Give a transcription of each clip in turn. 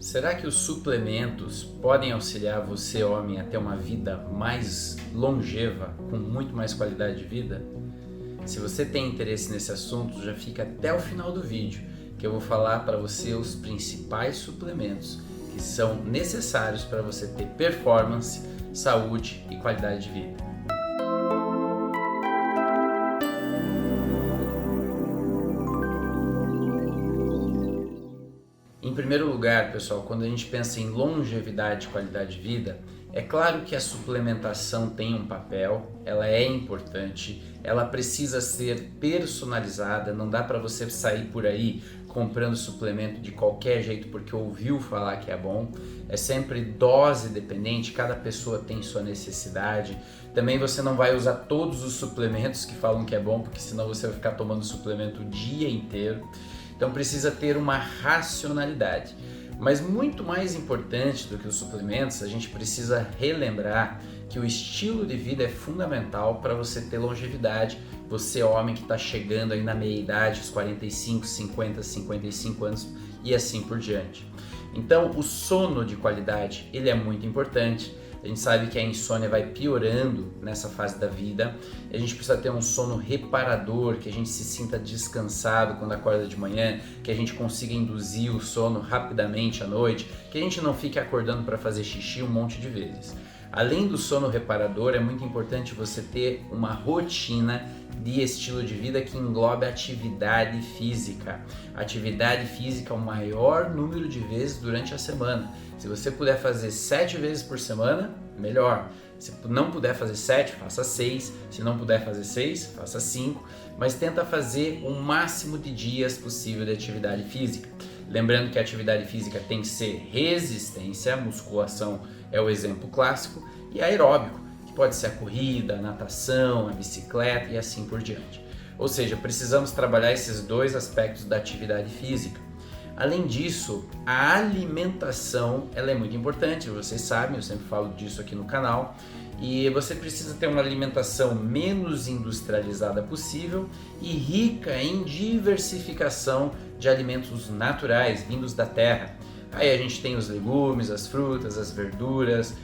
Será que os suplementos podem auxiliar você, homem, a ter uma vida mais longeva, com muito mais qualidade de vida? Se você tem interesse nesse assunto, já fica até o final do vídeo, que eu vou falar para você os principais suplementos que são necessários para você ter performance, saúde e qualidade de vida. Em primeiro lugar, pessoal, quando a gente pensa em longevidade e qualidade de vida, é claro que a suplementação tem um papel, ela é importante, ela precisa ser personalizada, não dá para você sair por aí comprando suplemento de qualquer jeito porque ouviu falar que é bom, é sempre dose dependente, cada pessoa tem sua necessidade. Também você não vai usar todos os suplementos que falam que é bom, porque senão você vai ficar tomando suplemento o dia inteiro. Então precisa ter uma racionalidade. Mas muito mais importante do que os suplementos, a gente precisa relembrar que o estilo de vida é fundamental para você ter longevidade. Você, homem que está chegando aí na meia-idade, os 45, 50, 55 anos e assim por diante. Então o sono de qualidade, ele é muito importante. A gente sabe que a insônia vai piorando nessa fase da vida. A gente precisa ter um sono reparador, que a gente se sinta descansado quando acorda de manhã, que a gente consiga induzir o sono rapidamente à noite, que a gente não fique acordando para fazer xixi um monte de vezes. Além do sono reparador, é muito importante você ter uma rotina de estilo de vida que englobe atividade física. Atividade física é o maior número de vezes durante a semana. Se você puder fazer 7 vezes por semana, melhor. Se não puder fazer 7, faça 6. Se não puder fazer 6, faça 5. Mas tenta fazer o máximo de dias possível de atividade física. Lembrando que a atividade física tem que ser resistência, musculação é o exemplo clássico, e aeróbico, que pode ser a corrida, a natação, a bicicleta e assim por diante. Ou seja, precisamos trabalhar esses dois aspectos da atividade física. Além disso, a alimentação ela é muito importante, vocês sabem, eu sempre falo disso aqui no canal, e você precisa ter uma alimentação menos industrializada possível e rica em diversificação de alimentos naturais, vindos da terra. Aí a gente tem os legumes, as frutas, as verduras,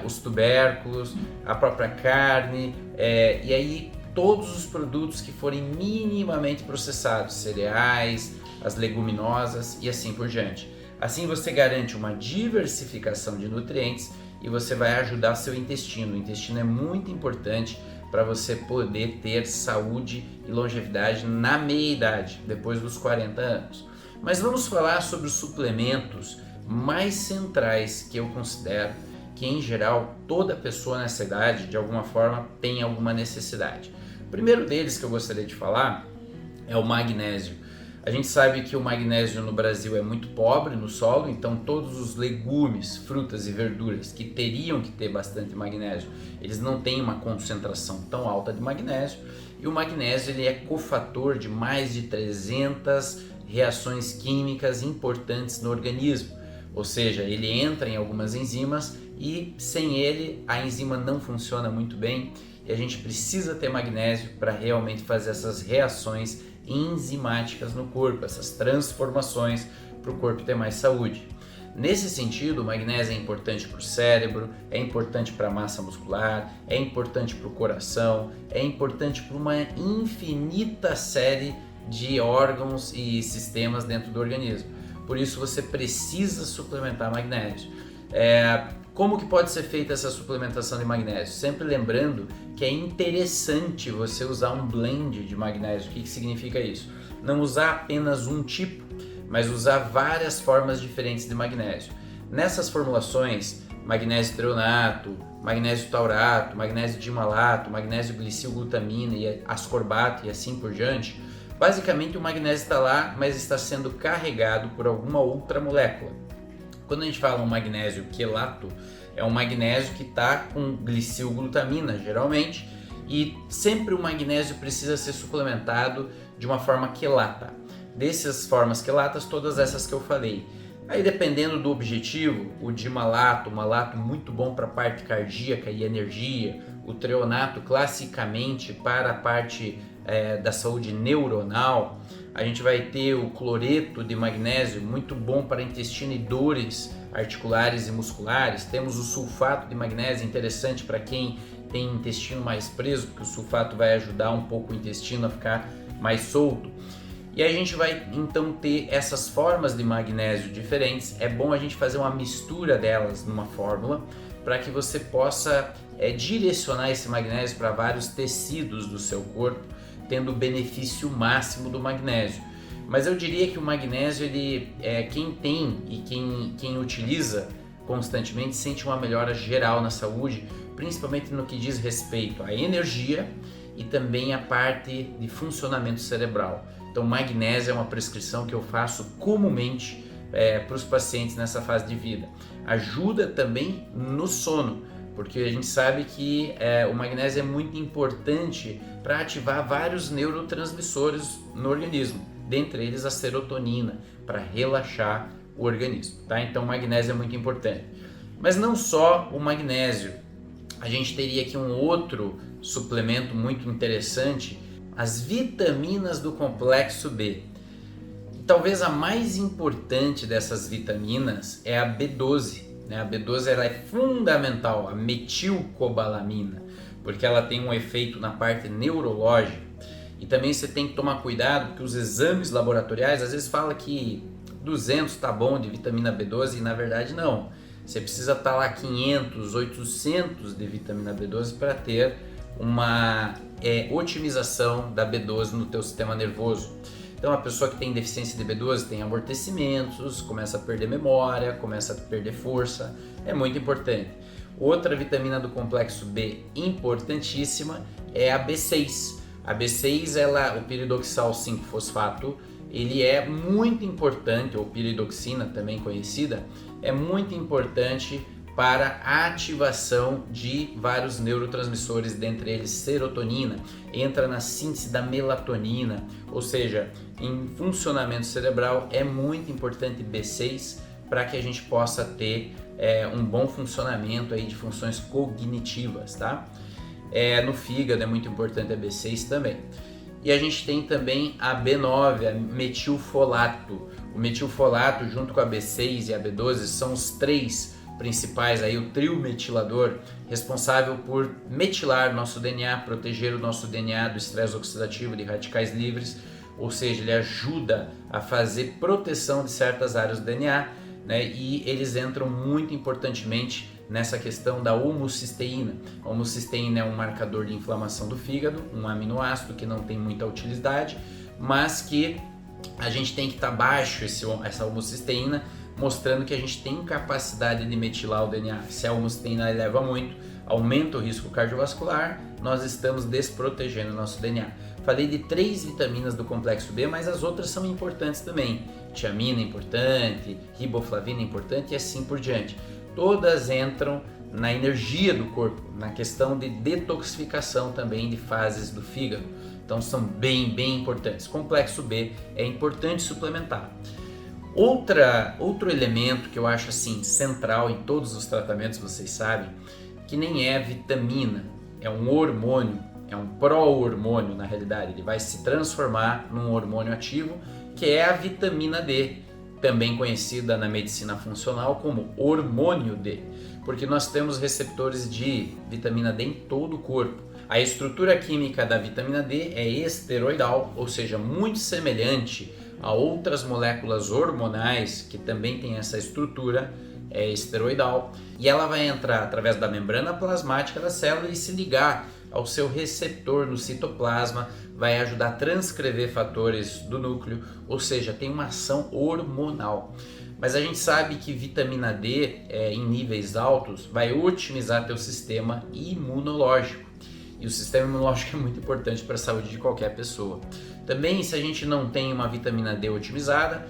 os tubérculos, a própria carne, e aí todos os produtos que forem minimamente processados, cereais, as leguminosas e assim por diante. Assim você garante uma diversificação de nutrientes e você vai ajudar seu intestino. O intestino é muito importante para você poder ter saúde e longevidade na meia-idade, depois dos 40 anos. Mas vamos falar sobre os suplementos mais centrais que eu considero que, em geral, toda pessoa nessa idade, de alguma forma, tem alguma necessidade. O primeiro deles que eu gostaria de falar é o magnésio. A gente sabe que o magnésio no Brasil é muito pobre no solo, então todos os legumes, frutas e verduras que teriam que ter bastante magnésio, eles não têm uma concentração tão alta de magnésio, e o magnésio ele é cofator de mais de 300 reações químicas importantes no organismo, ou seja, ele entra em algumas enzimas e sem ele a enzima não funciona muito bem e a gente precisa ter magnésio para realmente fazer essas reações enzimáticas no corpo, essas transformações para o corpo ter mais saúde. Nesse sentido, o magnésio é importante para o cérebro, é importante para a massa muscular, é importante para o coração, é importante para uma infinita série de órgãos e sistemas dentro do organismo. Por isso você precisa suplementar magnésio. Como que pode ser feita essa suplementação de magnésio? Sempre lembrando que é interessante você usar um blend de magnésio. O que significa isso? Não usar apenas um tipo, mas usar várias formas diferentes de magnésio. Nessas formulações, magnésio treonato, magnésio taurato, magnésio dimalato, magnésio glicilglutamina e ascorbato e assim por diante, basicamente o magnésio está lá, mas está sendo carregado por alguma outra molécula. Quando a gente fala um magnésio quelato, é um magnésio que está com glicilglutamina, geralmente, e sempre o magnésio precisa ser suplementado de uma forma quelata. Dessas formas quelatas, todas essas que eu falei. Aí, dependendo do objetivo, o dimalato, o malato muito bom para a parte cardíaca e energia, o treonato classicamente para a parte da saúde neuronal, A gente vai ter o cloreto de magnésio, muito bom para intestino e dores articulares e musculares. Temos o sulfato de magnésio, interessante para quem tem intestino mais preso, porque o sulfato vai ajudar um pouco o intestino a ficar mais solto. E a gente vai então ter essas formas de magnésio diferentes. É bom a gente fazer uma mistura delas numa fórmula para que você possa direcionar esse magnésio para vários tecidos do seu corpo, tendo o benefício máximo do magnésio. Mas eu diria que o magnésio, quem tem e quem utiliza constantemente sente uma melhora geral na saúde, principalmente no que diz respeito à energia e também à parte de funcionamento cerebral. Então, magnésio é uma prescrição que eu faço comumente para os pacientes nessa fase de vida. Ajuda também no sono, porque a gente sabe que o magnésio é muito importante para ativar vários neurotransmissores no organismo, dentre eles a serotonina, para relaxar o organismo, tá? Então, o magnésio é muito importante. Mas não só o magnésio, a gente teria aqui um outro suplemento muito interessante, as vitaminas do complexo B. Talvez a mais importante dessas vitaminas é a B12. A B12 ela é fundamental, a metilcobalamina, porque ela tem um efeito na parte neurológica. E também você tem que tomar cuidado, porque os exames laboratoriais às vezes falam que 200 tá bom de vitamina B12 e na verdade não. Você precisa estar lá 500, 800 de vitamina B12 para ter uma otimização da B12 no teu sistema nervoso. Então a pessoa que tem deficiência de B12 tem amortecimentos, começa a perder memória, começa a perder força, é muito importante. Outra vitamina do complexo B importantíssima é a B6. A B6, o piridoxal 5-fosfato, ele é muito importante, ou piridoxina também conhecida, é muito importante para a ativação de vários neurotransmissores, dentre eles serotonina, entra na síntese da melatonina, ou seja, em funcionamento cerebral é muito importante B6 para que a gente possa ter um bom funcionamento aí de funções cognitivas, tá? No fígado é muito importante a B6 também. E a gente tem também a B9, a metilfolato. O metilfolato junto com a B6 e a B12 são os três principais, aí, o trio metilador responsável por metilar nosso DNA, proteger o nosso DNA do estresse oxidativo, de radicais livres, ou seja, ele ajuda a fazer proteção de certas áreas do DNA, né? E eles entram muito importantemente nessa questão da homocisteína. A homocisteína é um marcador de inflamação do fígado, um aminoácido que não tem muita utilidade, mas que a gente tem que estar baixo essa homocisteína, mostrando que a gente tem capacidade de metilar o DNA. Se a homocisteína eleva muito, aumenta o risco cardiovascular, nós estamos desprotegendo o nosso DNA. Falei de 3 vitaminas do complexo B, mas as outras são importantes também. Tiamina é importante, riboflavina é importante e assim por diante. Todas entram na energia do corpo, na questão de detoxificação também de fases do fígado. Então são bem importantes. Complexo B é importante suplementar. Outro elemento que eu acho assim central em todos os tratamentos, vocês sabem, que nem é vitamina, é um hormônio, é um pró-hormônio na realidade, ele vai se transformar num hormônio ativo, que é a vitamina D, também conhecida na medicina funcional como hormônio D, porque nós temos receptores de vitamina D em todo o corpo. A estrutura química da vitamina D é esteroidal, ou seja, muito semelhante a outras moléculas hormonais que também têm essa estrutura esteroidal, e ela vai entrar através da membrana plasmática da célula e se ligar ao seu receptor no citoplasma, vai ajudar a transcrever fatores do núcleo, ou seja, tem uma ação hormonal. Mas a gente sabe que vitamina D em níveis altos vai otimizar teu sistema imunológico. E o sistema imunológico é muito importante para a saúde de qualquer pessoa. Também, se a gente não tem uma vitamina D otimizada,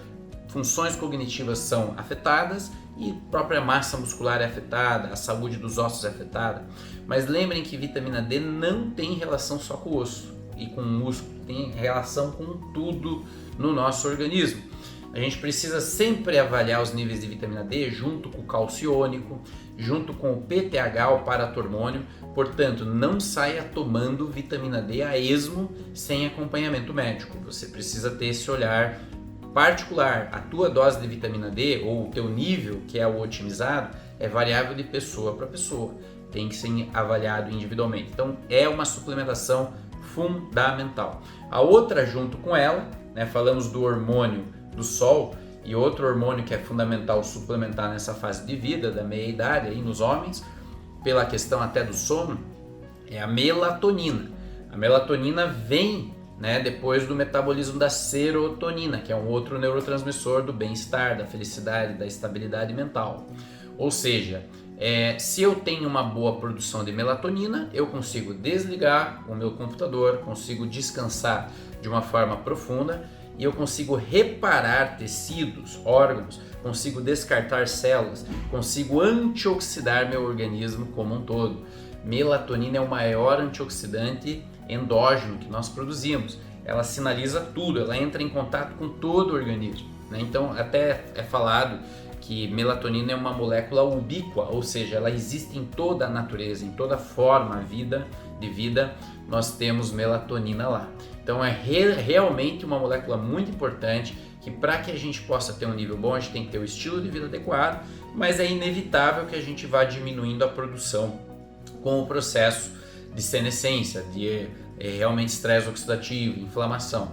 funções cognitivas são afetadas e a própria massa muscular é afetada, a saúde dos ossos é afetada. Mas lembrem que vitamina D não tem relação só com o osso e com o músculo, tem relação com tudo no nosso organismo. a gente precisa sempre avaliar os níveis de vitamina D junto com o cálcio iônico, junto com o PTH, o paratormônio. Portanto, não saia tomando vitamina D a esmo sem acompanhamento médico. Você precisa ter esse olhar particular. A tua dose de vitamina D ou o teu nível, que é o otimizado, é variável de pessoa para pessoa. Tem que ser avaliado individualmente. Então, é uma suplementação fundamental. A outra junto com ela, né, falamos do hormônio do sol, e outro hormônio que é fundamental suplementar nessa fase de vida, da meia-idade, aí nos homens, pela questão até do sono, é a melatonina. A melatonina vem, né, depois do metabolismo da serotonina, que é um outro neurotransmissor do bem-estar, da felicidade, da estabilidade mental. Ou seja, se eu tenho uma boa produção de melatonina, eu consigo desligar o meu computador, consigo descansar de uma forma profunda e eu consigo reparar tecidos, órgãos, consigo descartar células, consigo antioxidar meu organismo como um todo. Melatonina é o maior antioxidante endógeno que nós produzimos. Ela sinaliza tudo, ela entra em contato com todo o organismo, né? Então até é falado que melatonina é uma molécula ubíqua, ou seja, ela existe em toda a natureza, em toda forma de vida, nós temos melatonina lá. Então é realmente uma molécula muito importante que, para que a gente possa ter um nível bom, a gente tem que ter o estilo de vida adequado, mas é inevitável que a gente vá diminuindo a produção com o processo de senescência, de realmente estresse oxidativo, inflamação.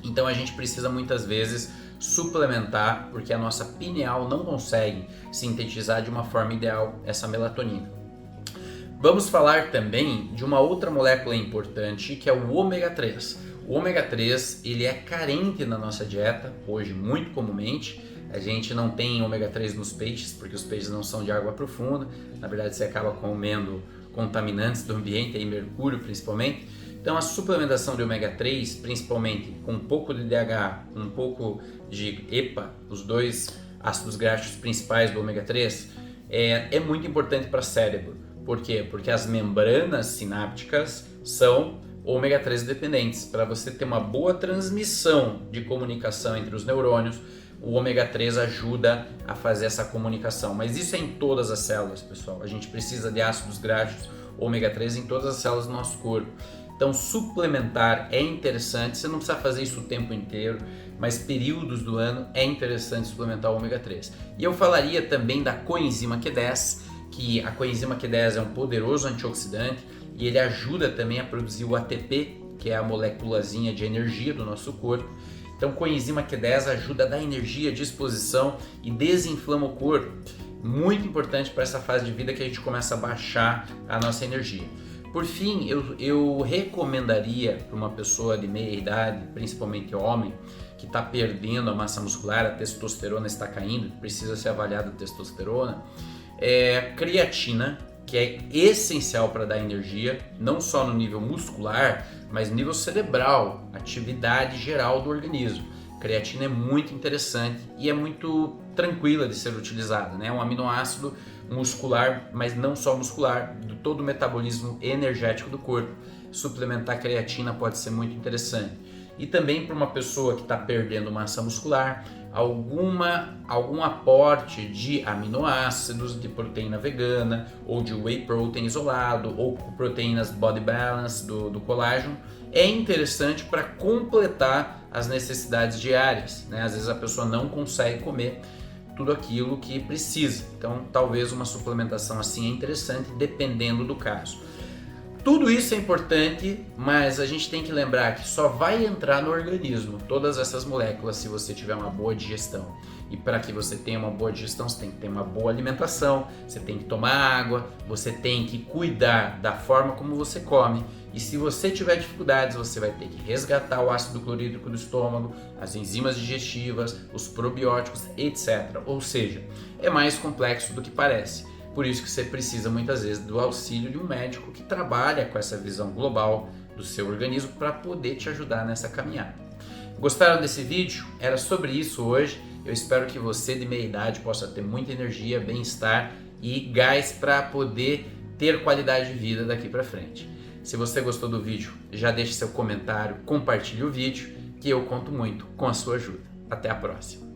Então a gente precisa muitas vezes suplementar, porque a nossa pineal não consegue sintetizar de uma forma ideal essa melatonina. Vamos falar também de uma outra molécula importante, que é o ômega 3. O ômega 3 ele é carente na nossa dieta, hoje muito comumente. A gente não tem ômega 3 nos peixes, porque os peixes não são de água profunda. Na verdade, você acaba comendo contaminantes do ambiente, aí mercúrio principalmente. Então a suplementação de ômega 3, principalmente com um pouco de DHA, um pouco de EPA, os dois ácidos graxos principais do ômega 3, é muito importante para o cérebro. Por quê? Porque as membranas sinápticas são ômega 3 dependentes. Para você ter uma boa transmissão de comunicação entre os neurônios, o ômega 3 ajuda a fazer essa comunicação. Mas isso é em todas as células, pessoal. A gente precisa de ácidos graxos ômega 3 em todas as células do nosso corpo. Então suplementar é interessante, você não precisa fazer isso o tempo inteiro, mas períodos do ano é interessante suplementar o ômega 3. E eu falaria também da coenzima Q10, que a coenzima Q10 é um poderoso antioxidante e ele ajuda também a produzir o ATP, que é a moléculazinha de energia do nosso corpo. Então coenzima Q10 ajuda a dar energia, disposição e desinflama o corpo. Muito importante para essa fase de vida que a gente começa a baixar a nossa energia. Por fim, eu recomendaria para uma pessoa de meia idade, principalmente homem, que está perdendo a massa muscular, a testosterona está caindo, precisa ser avaliada a testosterona, creatina, que é essencial para dar energia, não só no nível muscular, mas no nível cerebral, atividade geral do organismo. Creatina é muito interessante e é muito tranquila de ser utilizada, né? É um aminoácido muscular, mas não só muscular, de todo o metabolismo energético do corpo. Suplementar creatina pode ser muito interessante. E também para uma pessoa que está perdendo massa muscular, algum aporte de aminoácidos, de proteína vegana, ou de whey protein isolado, ou proteínas body balance do colágeno, é interessante para completar as necessidades diárias, né? Às vezes a pessoa não consegue comer tudo aquilo que precisa, então talvez uma suplementação assim é interessante dependendo do caso. Tudo isso é importante, mas a gente tem que lembrar que só vai entrar no organismo todas essas moléculas se você tiver uma boa digestão. E para que você tenha uma boa digestão, você tem que ter uma boa alimentação, você tem que tomar água, você tem que cuidar da forma como você come. E se você tiver dificuldades, você vai ter que resgatar o ácido clorídrico do estômago, as enzimas digestivas, os probióticos, etc. Ou seja, é mais complexo do que parece. Por isso que você precisa muitas vezes do auxílio de um médico que trabalha com essa visão global do seu organismo para poder te ajudar nessa caminhada. Gostaram desse vídeo? Era sobre isso hoje. Eu espero que você de meia idade possa ter muita energia, bem-estar e gás para poder ter qualidade de vida daqui para frente. Se você gostou do vídeo, já deixe seu comentário, compartilhe o vídeo, que eu conto muito com a sua ajuda. Até a próxima!